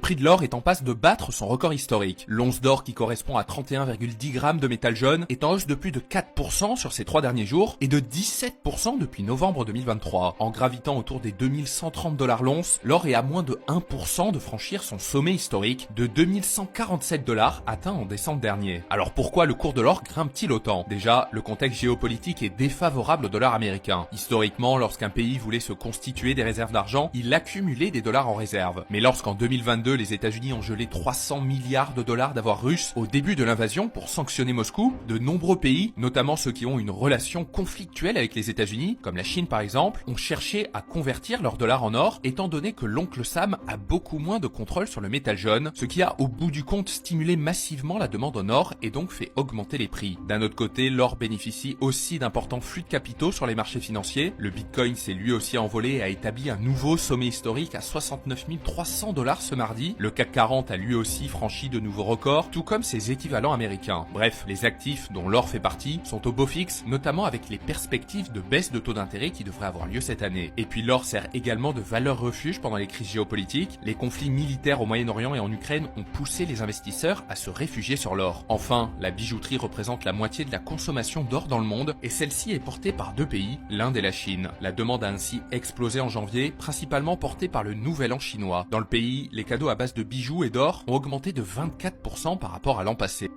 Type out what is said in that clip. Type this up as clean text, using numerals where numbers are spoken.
Le prix de l'or est en passe de battre son record historique. L'once d'or, qui correspond à 31,10 grammes de métal jaune, est en hausse de plus de 4% sur ces 3 derniers jours et de 17% depuis novembre 2023. En gravitant autour des 2130 $ l'once, l'or est à moins de 1% de franchir son sommet historique de 2147 $ atteint en décembre dernier. Alors pourquoi le cours de l'or grimpe-t-il autant? Déjà, le contexte géopolitique est défavorable au dollar américain. Historiquement, lorsqu'un pays voulait se constituer des réserves d'argent, il accumulait des dollars en réserve. Mais lorsqu'en 2022, les États-Unis ont gelé 300 milliards de dollars d'avoirs russes au début de l'invasion pour sanctionner Moscou, de nombreux pays, notamment ceux qui ont une relation conflictuelle avec les États-Unis, comme la Chine par exemple, ont cherché à convertir leur dollar en or, étant donné que l'oncle Sam a beaucoup moins de contrôle sur le métal jaune, ce qui a au bout du compte stimulé massivement la demande en or et donc fait augmenter les prix. D'un autre côté, l'or bénéficie aussi d'importants flux de capitaux sur les marchés financiers. Le Bitcoin s'est lui aussi envolé et a établi un nouveau sommet historique à 69 300 $ ce mardi. Le CAC 40 a lui aussi franchi de nouveaux records, tout comme ses équivalents américains. Bref, les actifs dont l'or fait partie sont au beau fixe, notamment avec les perspectives de baisse de taux d'intérêt qui devraient avoir lieu cette année. Et puis l'or sert également de valeur refuge pendant les crises géopolitiques. Les conflits militaires au Moyen-Orient et en Ukraine ont poussé les investisseurs à se réfugier sur l'or. Enfin, la bijouterie représente la moitié de la consommation d'or dans le monde et celle-ci est portée par deux pays, l'Inde et la Chine. La demande a ainsi explosé en janvier, principalement portée par le Nouvel An chinois. Dans le pays, les cadeaux à base de bijoux et d'or ont augmenté de 24% par rapport à l'an passé.